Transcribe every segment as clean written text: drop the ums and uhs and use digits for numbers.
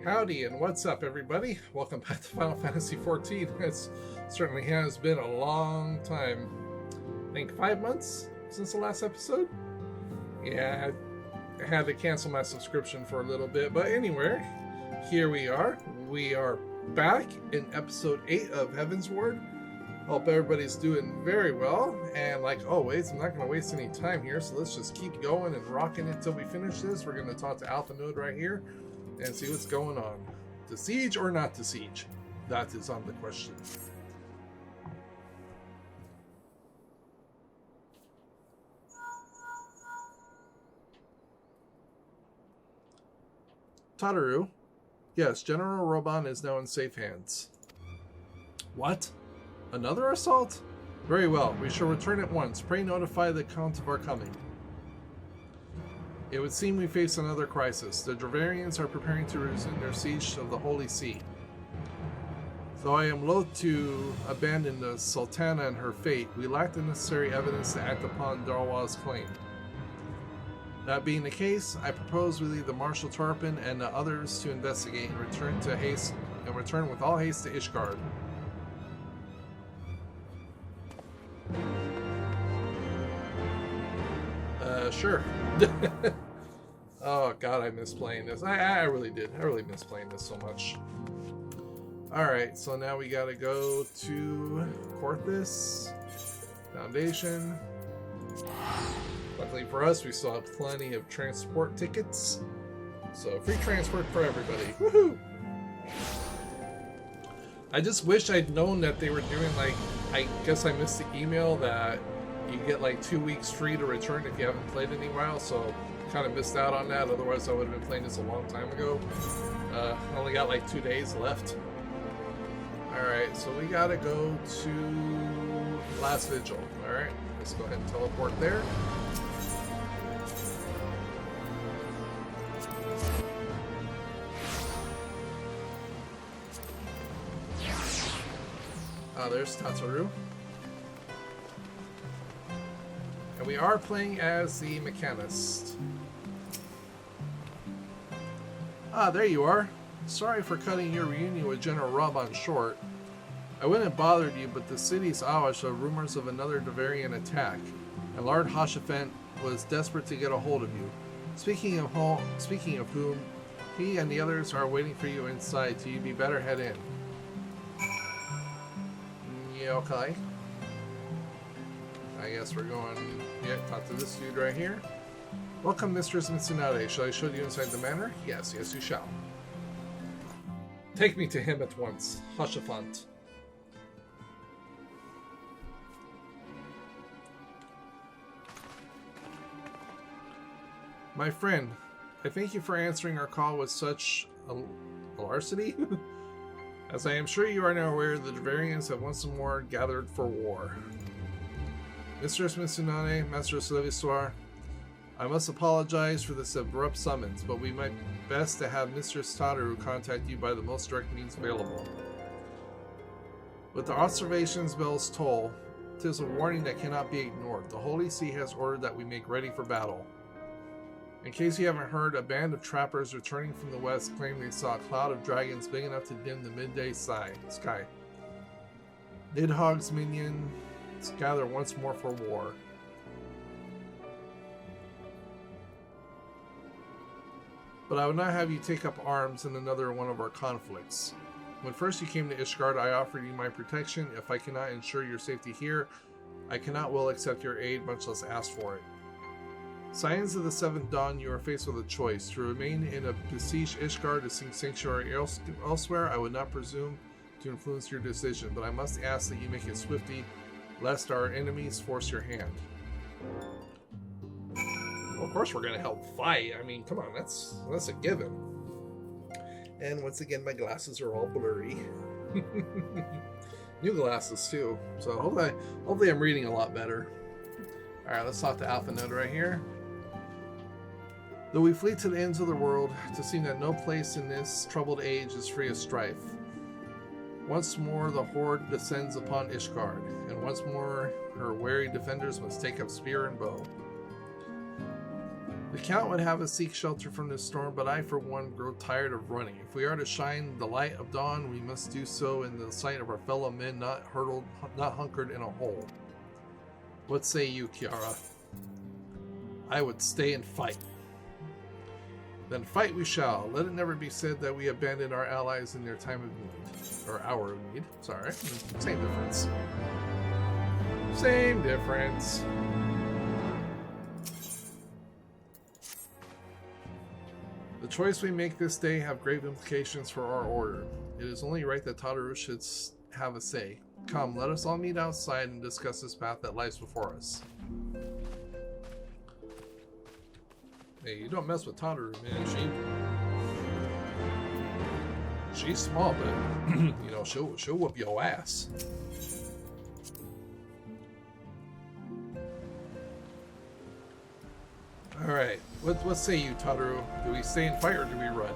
Howdy and what's up, everybody? Welcome back to Final Fantasy XIV. It certainly has been a long time. I think 5 months since the last episode? Yeah, I had to cancel my subscription for a little bit, but anyway, here we are. We are back in episode 8 of Heavensward. Hope everybody's doing very well, and like always, I'm not going to waste any time here, so let's just keep going and rocking until we finish this. We're going to talk to Alpha Node right here and see what's going on. To siege or not to siege? That is on the question. Tataru. Yes, General Roban is now in safe hands. What? Another assault? Very well, we shall return at once. Pray notify the Count of our coming. It would seem we face another crisis. The Dravarians are preparing to resume their siege of the Holy See. Though I am loath to abandon the Sultana and her fate, we lack the necessary evidence to act upon Darwa's claim. That being the case, I propose we leave the Marshal Tarpon and the others to investigate and return with all haste to Ishgard. Sure. Oh god, I miss playing this. I really did. I really miss playing this so much. Alright, so now we gotta go to Corthus Foundation. Luckily for us, we still have plenty of transport tickets. So free transport for everybody. Woohoo! I just wish I'd known that they were doing, like, I guess I missed the email that you get like 2 weeks free to return if you haven't played in a while, so kind of missed out on that. Otherwise I would have been playing this a long time ago. I only got like 2 days left. Alright, so we gotta go to Last Vigil. Alright, let's go ahead and teleport there. There's Tataru. And we are playing as the Mechanist. There you are. Sorry for cutting your reunion with General Roban short. I wouldn't have bothered you, but the city's Awash have rumors of another Dravarian attack, and Lord Hashafent was desperate to get a hold of you. Speaking of whom, he and the others are waiting for you inside, so you'd be better head in. Yeah, okay. I guess we're going, yeah, talk to this dude right here. Welcome, Mistress Mitsunade. Shall I show you inside the manor? Yes, yes, you shall. Take me to him at once. Hashafant. My friend, I thank you for answering our call with such alacrity. As I am sure you are now aware, the Dravarians have once more gathered for war. Mistress Mitsunane, Mistress Levissoir, I must apologize for this abrupt summons, but we might best to have Mistress Tataru contact you by the most direct means available. With the observations bells toll, 'tis a warning that cannot be ignored. The Holy See has ordered that we make ready for battle. In case you haven't heard, a band of trappers returning from the west claimed they saw a cloud of dragons big enough to dim the midday sky. Nidhogg's minions gather once more for war. But I would not have you take up arms in another one of our conflicts. When first you came to Ishgard, I offered you my protection. If I cannot ensure your safety here, I cannot well accept your aid, much less ask for it. Scions of the Seventh Dawn, you are faced with a choice. To remain in a besieged Ishgard to seek sanctuary elsewhere, I would not presume to influence your decision, but I must ask that you make it swiftly, lest our enemies force your hand. Well, of course we're going to help fight. I mean, come on, that's a given. And once again, my glasses are all blurry. New glasses, too. So hopefully I'm reading a lot better. Alright, let's talk to Alpha Node right here. Though we flee to the ends of the world, to see that no place in this troubled age is free of strife. Once more the horde descends upon Ishgard, and once more her wary defenders must take up spear and bow. The Count would have us seek shelter from this storm, but I, for one, grow tired of running. If we are to shine the light of dawn, we must do so in the sight of our fellow men, not hunkered in a hole. What say you, Kiara? I would stay and fight. Then fight we shall. Let it never be said that we abandoned our allies in their time of need. Or hour of need. Sorry. Same difference. Same difference. The choice we make this day have grave implications for our order. It is only right that Tataru should have a say. Come, let us all meet outside and discuss this path that lies before us. Hey, you don't mess with Tataru, man. She's small, but you know, she'll whoop your ass. Alright, what say you, Tataru? Do we stay and fight or do we run?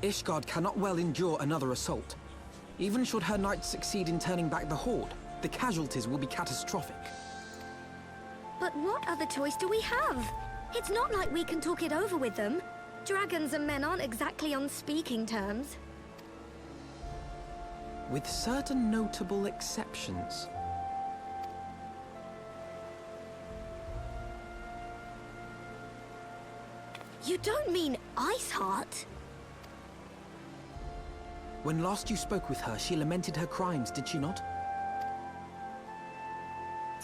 Ishgard cannot well endure another assault. Even should her knights succeed in turning back the Horde, the casualties will be catastrophic. But what other choice do we have? It's not like we can talk it over with them. Dragons and men aren't exactly on speaking terms. With certain notable exceptions. You don't mean Iceheart? When last you spoke with her, she lamented her crimes, did she not?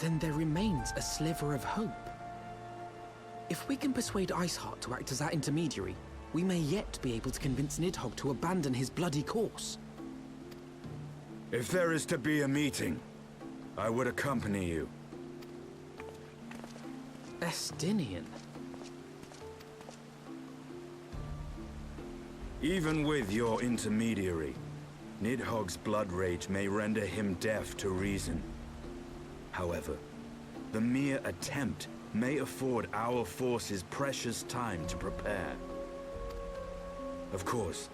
Then there remains a sliver of hope. If we can persuade Iceheart to act as our intermediary, we may yet be able to convince Nidhogg to abandon his bloody course. If there is to be a meeting, I would accompany you. Estinian. Even with your intermediary, Nidhogg's blood rage may render him deaf to reason. However, the mere attempt may afford our forces precious time to prepare. Of course,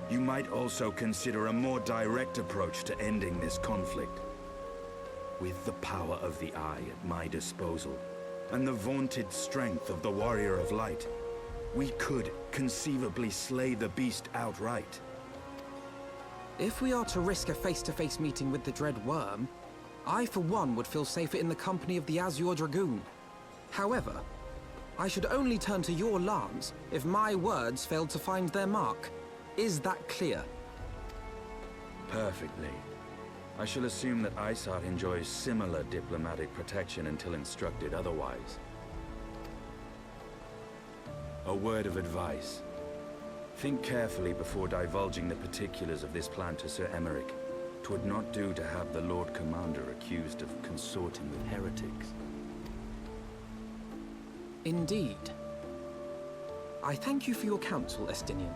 you might also consider a more direct approach to ending this conflict. With the power of the Eye at my disposal, and the vaunted strength of the Warrior of Light, we could conceivably slay the beast outright. If we are to risk a face-to-face meeting with the Dread Worm, I for one would feel safer in the company of the Azure Dragoon. However, I should only turn to your lance if my words failed to find their mark. Is that clear? Perfectly. I shall assume that Iceheart enjoys similar diplomatic protection until instructed otherwise. A word of advice. Think carefully before divulging the particulars of this plan to Sir Emmerich. 'Twould not do to have the Lord Commander accused of consorting with heretics. Indeed. I thank you for your counsel, Estinian.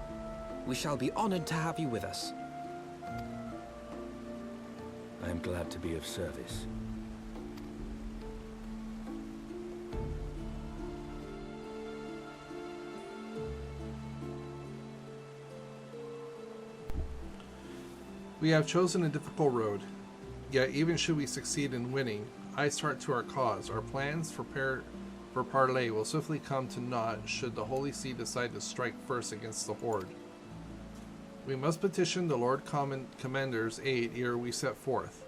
We shall be honored to have you with us. I am glad to be of service. We have chosen a difficult road, yet even should we succeed in winning, Iceheart to our cause, our plans for parley will swiftly come to naught should the Holy See decide to strike first against the Horde. We must petition the Lord Commander's aid ere we set forth.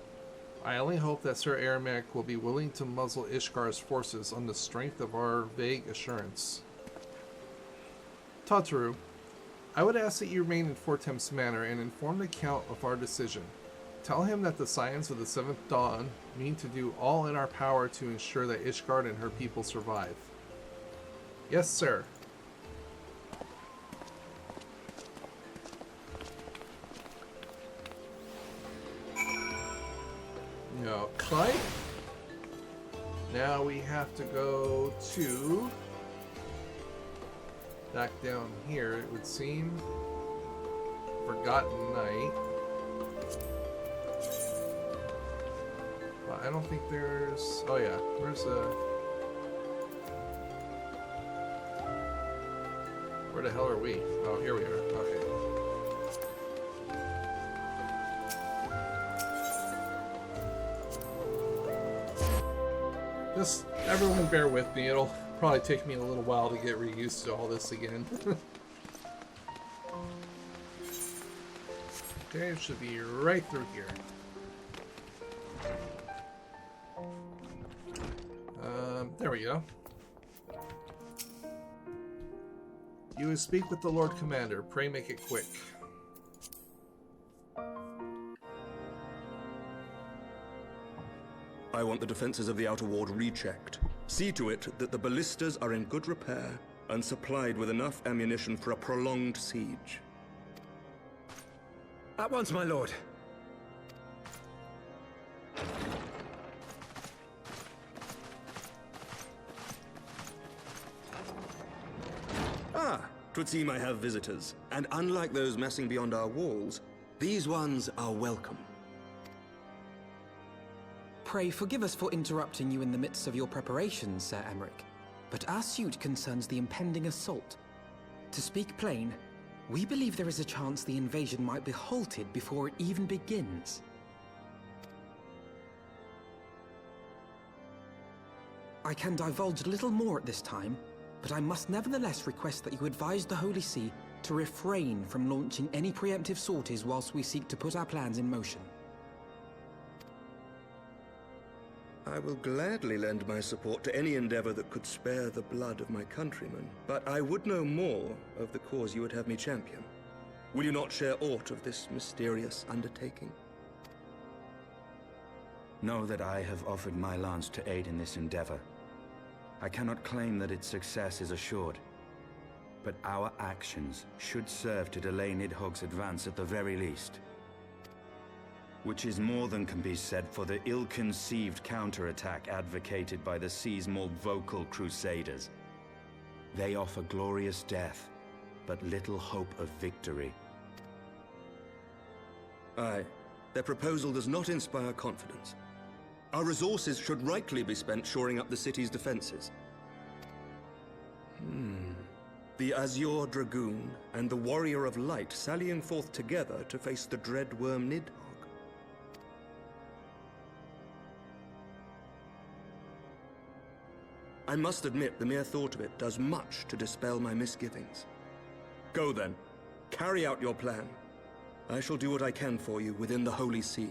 I only hope that Sir Aramek will be willing to muzzle Ishgar's forces on the strength of our vague assurance. Tataru, I would ask that you remain in Fortemps Manor and inform the Count of our decision. Tell him that the Scions of the Seventh Dawn mean to do all in our power to ensure that Ishgard and her people survive. Yes, sir. Okay. Now we have to go to... back down here, it would seem. Forgotten Night. I don't think there's... oh yeah, where's the... where the hell are we? Oh, here we are. Okay. Just everyone bear with me. It'll probably take me a little while to get reused to all this again. Okay, it should be right through here. There we go. You will speak with the Lord Commander. Pray make it quick. I want the defenses of the outer ward rechecked. See to it that the ballistas are in good repair and supplied with enough ammunition for a prolonged siege. At once, my lord. Ah, 'twould seem I have visitors. And unlike those messing beyond our walls, these ones are welcome. Pray forgive us for interrupting you in the midst of your preparations, Sir Emmerich, but our suit concerns the impending assault. To speak plain, we believe there is a chance the invasion might be halted before it even begins. I can divulge little more at this time, but I must nevertheless request that you advise the Holy See to refrain from launching any preemptive sorties whilst we seek to put our plans in motion. I will gladly lend my support to any endeavor that could spare the blood of my countrymen, but I would know more of the cause you would have me champion. Will you not share aught of this mysterious undertaking? Know that I have offered my lance to aid in this endeavor. I cannot claim that its success is assured, but our actions should serve to delay Nidhogg's advance at the very least. Which is more than can be said for the ill-conceived counterattack advocated by the sea's more vocal crusaders. They offer glorious death, but little hope of victory. Aye, their proposal does not inspire confidence. Our resources should rightly be spent shoring up the city's defenses. The Azure Dragoon and the Warrior of Light sallying forth together to face the dread worm Nidhogg. I must admit the mere thought of it does much to dispel my misgivings. Go then, carry out your plan. I shall do what I can for you within the Holy See.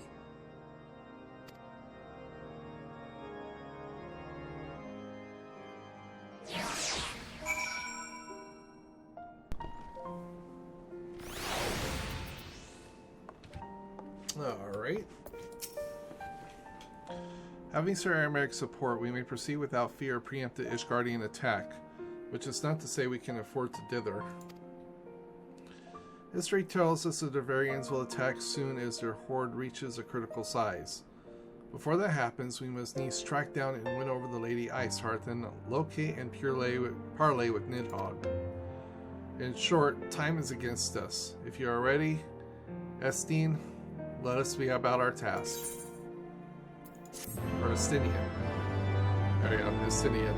Alright. Having Sir Ermerich's support, we may proceed without fear of preemptive Ishgardian attack, which is not to say we can afford to dither. History tells us the Devarians will attack soon as their horde reaches a critical size. Before that happens, we must needs track down and win over the Lady Iceheart, then locate and parley with Nidhogg. In short, time is against us. If you are ready, Esteen, let us be about our task. Or Estinian. There we go, Estinian.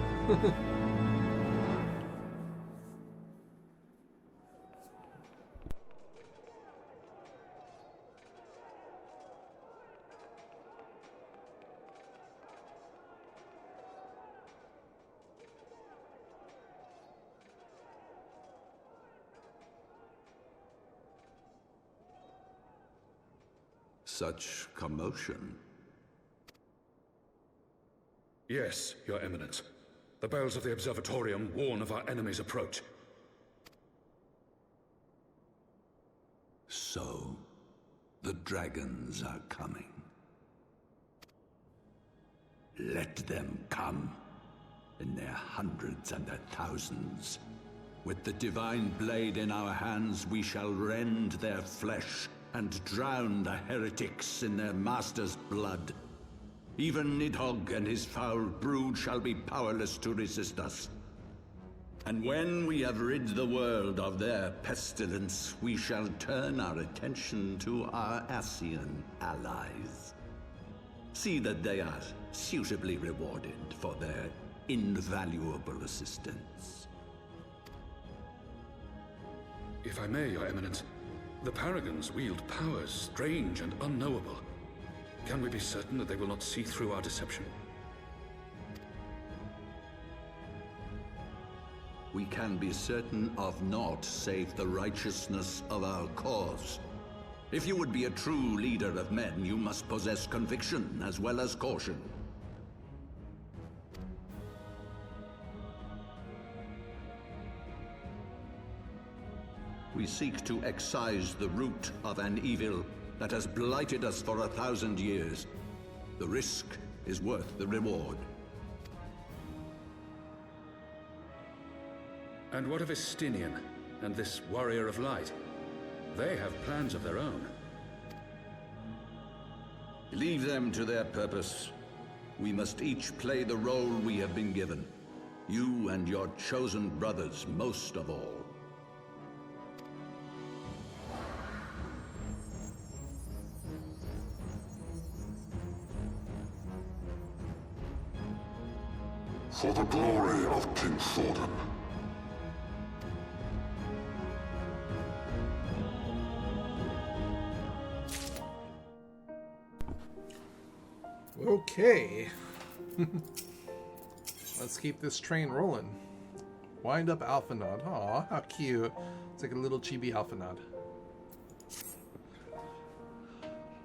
Such commotion. Yes, Your Eminence. The bells of the Observatorium warn of our enemy's approach. So, the dragons are coming. Let them come, in their hundreds and their thousands. With the divine blade in our hands, we shall rend their flesh and drown the heretics in their master's blood. Even Nidhogg and his foul brood shall be powerless to resist us. And when we have rid the world of their pestilence, we shall turn our attention to our Ascian allies. See that they are suitably rewarded for their invaluable assistance. If I may, Your Eminence, the Paragons wield powers strange and unknowable. Can we be certain that they will not see through our deception? we can be certain of naught save the righteousness of our cause. If you would be a true leader of men, you must possess conviction as well as caution. We seek to excise the root of an evil that has blighted us for 1,000 years. The risk is worth the reward. And what of Estinian and this Warrior of Light? They have plans of their own. Leave them to their purpose. We must each play the role we have been given. You and your chosen brothers most of all. For the glory of King Thordan. Okay. Let's keep this train rolling. Wind up Alphanod. Aw, how cute. It's like a little chibi Alphanod.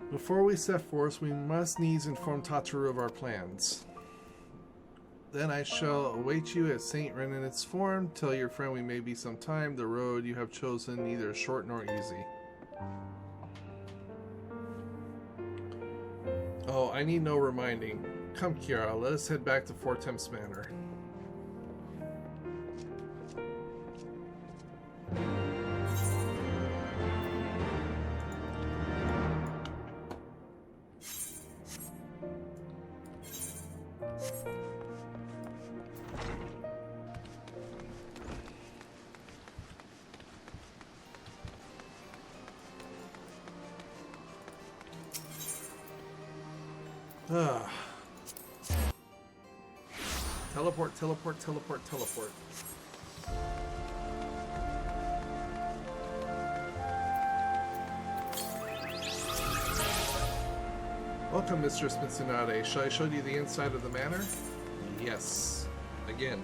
Before we set forth, we must needs inform Tataru of our plans. Then I shall await you at St. Renanet's Forum. Tell your friend we may be some time. The road you have chosen neither short nor easy. Oh, I need no reminding. Come, Kiara, let us head back to Fort Temps Manor. Teleport, teleport, teleport, teleport. Welcome, Mistress Mitsunade. Shall I show you the inside of the manor? Yes. Again.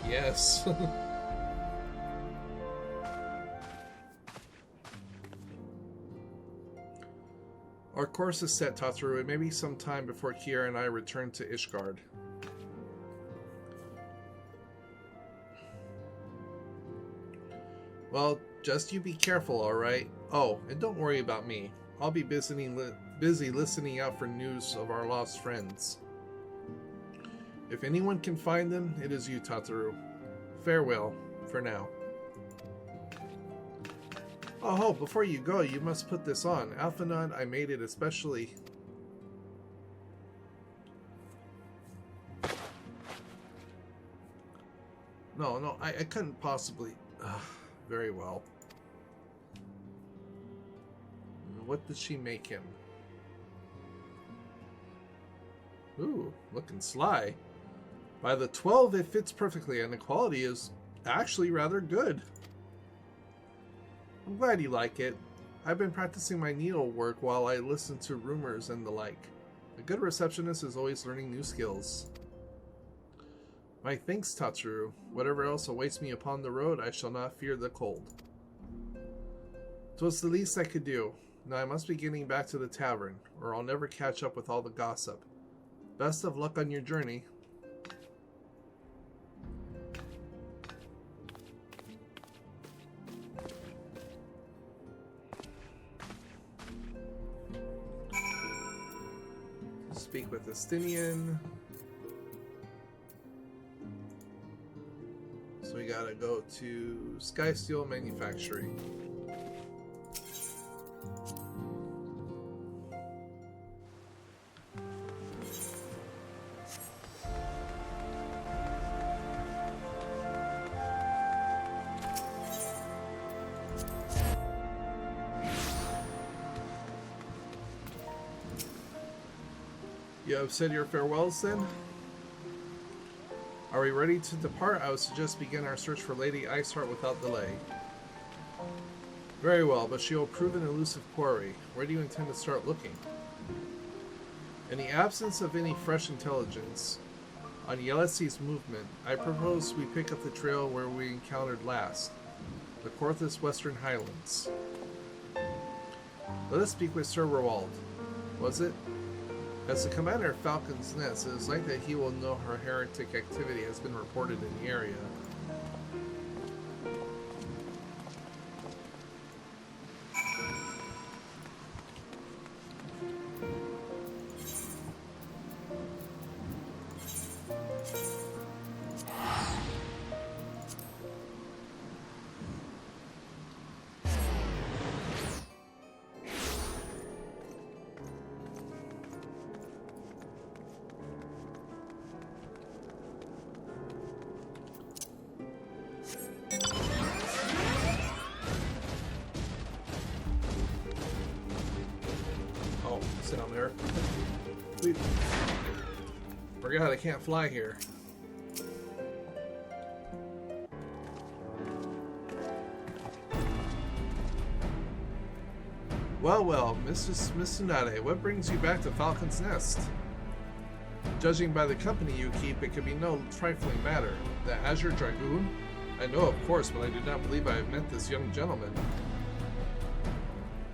Yes. Our course is set, Tataru. It may be some time before Kiara and I return to Ishgard. Well, just you be careful, alright? Oh, and don't worry about me. I'll be busy listening out for news of our lost friends. If anyone can find them, it is you, Tataru. Farewell, for now. Oh, before you go, you must put this on. Alphanod, I made it especially. No, I couldn't possibly. Very well. What did she make him? Ooh, looking sly. By the 12, it fits perfectly, and the quality is actually rather good. I'm glad you like it. I've been practicing my needlework while I listen to rumors and the like. A good receptionist is always learning new skills. My thanks, Tataru. Whatever else awaits me upon the road, I shall not fear the cold. 'Twas the least I could do. Now I must be getting back to the tavern, or I'll never catch up with all the gossip. Best of luck on your journey. Speak with Estinian. So we gotta go to Skysteel Manufacturing. You have said your farewells then? Are we ready to depart? I would suggest begin our search for Lady Iceheart without delay. Very well, but she will prove an elusive quarry. Where do you intend to start looking? In the absence of any fresh intelligence, On Yelissi's movement, I propose we pick up the trail where we encountered last, the Korthus Western Highlands. Let us speak with Sir Rowald. Was it? As the commander of Falcon's Nest, it is like that he will know her heretic activity has been reported in the area. Down there. Sweet. Forgot I can't fly here. Well, Mrs. Tsunade, what brings you back to Falcon's Nest? Judging by the company you keep, it could be no trifling matter. The Azure Dragoon? I know, of course, but I do not believe I have met this young gentleman.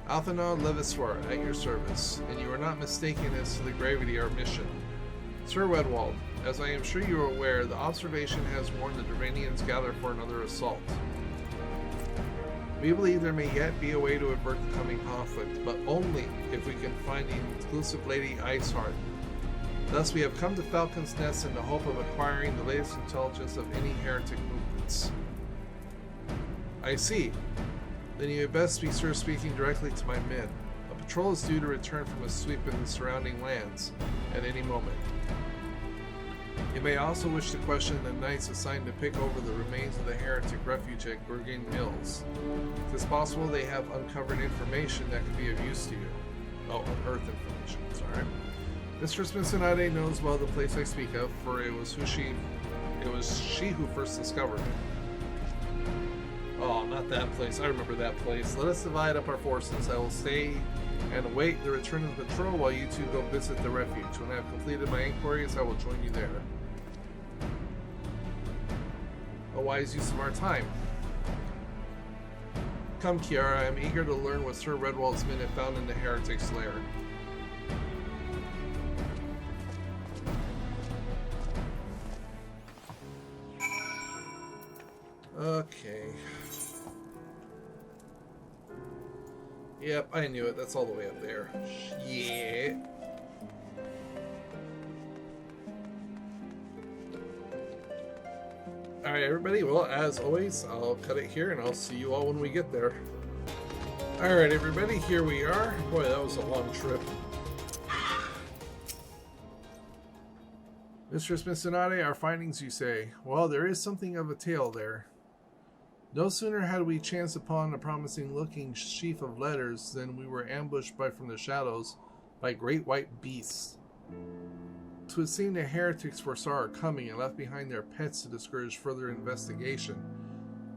Alphinaud Leviswar, at your service, and you are not mistaken as to the gravity of our mission. Sir Redwald, as I am sure you are aware, the observation has warned the Duranians gather for another assault. We believe there may yet be a way to avert the coming conflict, but only if we can find the inclusive Lady Iceheart. Thus we have come to Falcon's Nest in the hope of acquiring the latest intelligence of any heretic movements. I see. Then you had best be speaking directly to my men. A patrol is due to return from a sweep in the surrounding lands at any moment. You may also wish to question the knights assigned to pick over the remains of the heretic refuge at Gurgin Mills. It is possible they have uncovered information that could be of use to you. Oh, unearthed information, sorry. Mistress Tsunade knows well the place I speak of, for it was she who first discovered it. Oh, not that place. I remember that place. Let us divide up our forces. I will stay and await the return of the patrol while you two go visit the refuge. When I have completed my inquiries, I will join you there. A wise use of our time. Come, Kiara. I am eager to learn what Sir Redwald's men have found in the heretic's lair. Okay. Yep, I knew it. That's all the way up there. Yeah. Alright, everybody. Well, as always, I'll cut it here, and I'll see you all when we get there. Alright, everybody. Here we are. Boy, that was a long trip. Mistress Tsunade, our findings, you say. Well, there is something of a tale there. No sooner had we chanced upon a promising-looking sheaf of letters than we were ambushed from the shadows by great white beasts. 'Twould seem the heretics foresaw our coming and left behind their pets to discourage further investigation.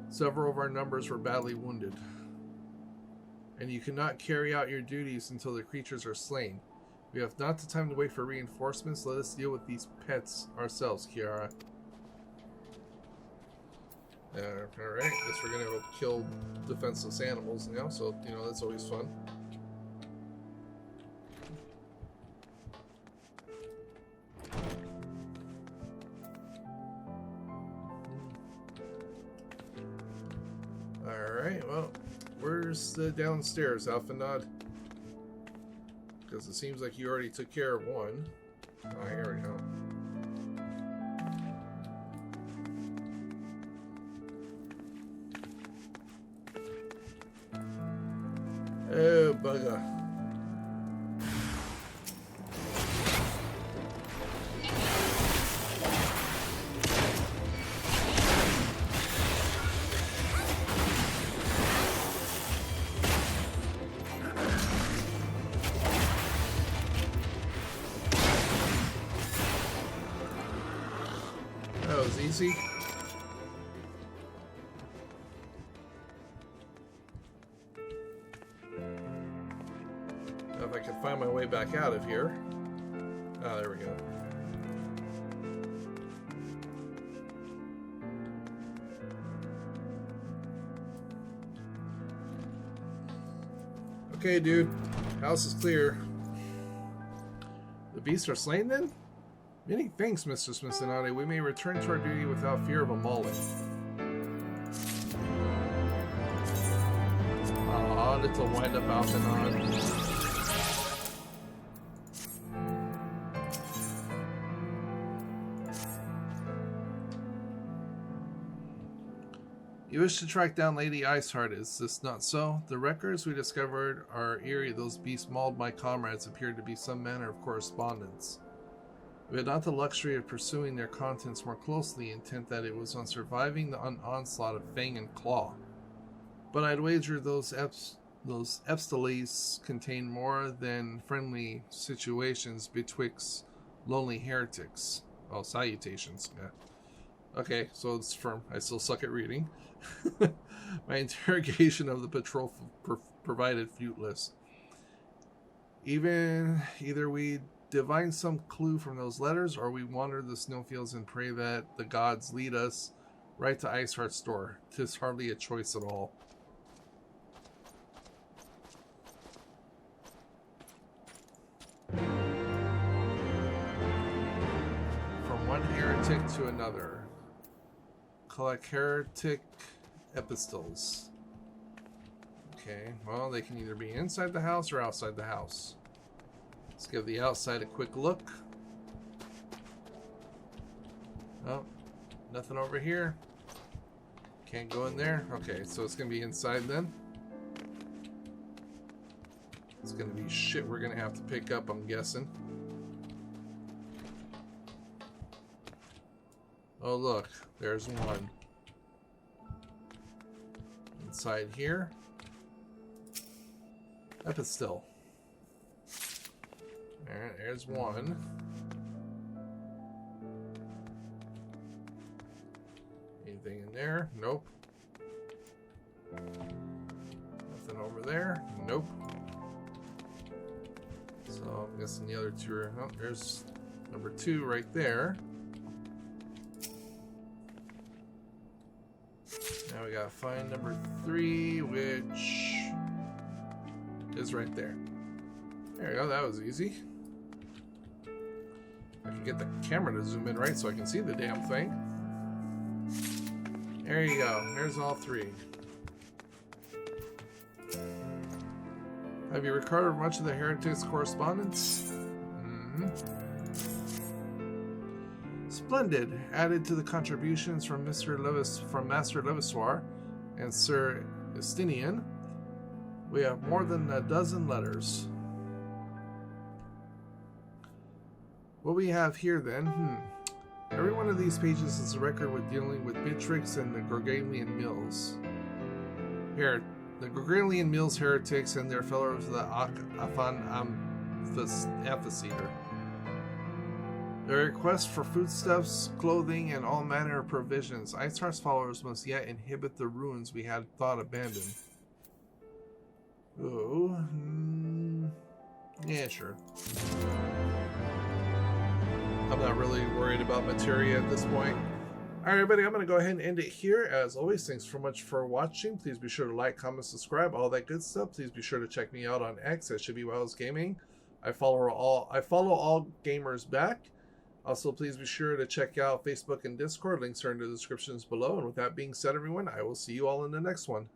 Several of our numbers were badly wounded. And you cannot carry out your duties until the creatures are slain. We have not the time to wait for reinforcements. Let us deal with these pets ourselves, Kiara. Alright, guess we're gonna go kill defenseless animals now, so, you know, that's always fun. Alright, well, where's the downstairs, Alphinaud? Because it seems like you already took care of one. Oh, here we go. Oh, bugger. That was easy. If I can find my way back out of here. Ah, there we go. Okay, dude. House is clear. The beasts are slain then? Many thanks, Mr. Smithsonati. We may return to our duty without fear of a mauling. Aw, little wind-up Alkanon. You wish to track down Lady Iceheart, is this not so? The records we discovered are eerie. Those beasts mauled my comrades appeared to be some manner of correspondence. We had not the luxury of pursuing their contents more closely, intent that it was on surviving the onslaught of Fang and Claw. But I'd wager those Epsteles contain more than friendly situations betwixt lonely heretics. Oh, salutations. Yeah. Okay, so it's firm. I still suck at reading. My interrogation of the patrol provided fruitless. Either we divine some clue from those letters, or we wander the snowfields and pray that the gods lead us right to Iceheart's door. 'Tis hardly a choice at all. From one heretic to another. Collect heretic epistles. Okay, well, they can either be inside the house or outside the house. Let's give the outside a quick look. Oh, nothing over here. Can't go in there. Okay, so it's gonna be inside then. It's gonna be shit we're gonna have to pick up, I'm guessing. Oh look, there's one. Inside here. Epistle. Alright, there's one. Anything in there? Nope. Nothing over there? Nope. So I'm guessing the other two are... Oh, there's number 2 right there. Now we gotta find number 3, which is right there. There we go, that was easy. I can get the camera to zoom in right so I can see the damn thing. There you go, there's all 3. Have you recovered much of the heretics' correspondence? Splendid. Added to the contributions from Master Leviswar and Sir Estinian, we have more than a dozen letters. What we have here then, every one of these pages is a record with dealing with Beatrix and the Gorgalian Mills. Here, the Gorgalian Mills heretics and their fellows, the Afan Amphitheater. Their request for foodstuffs, clothing, and all manner of provisions. Iceheart's followers must yet inhabit the ruins we had thought abandoned. Oh, yeah, sure. I'm not really worried about materia at this point. Alright, everybody, I'm going to go ahead and end it here. As always, thanks so much for watching. Please be sure to like, comment, subscribe, all that good stuff. Please be sure to check me out on X at ShibbyWells Gaming. I follow all gamers back. Also, please be sure to check out Facebook and Discord. Links are in the descriptions below. And with that being said, everyone, I will see you all in the next one.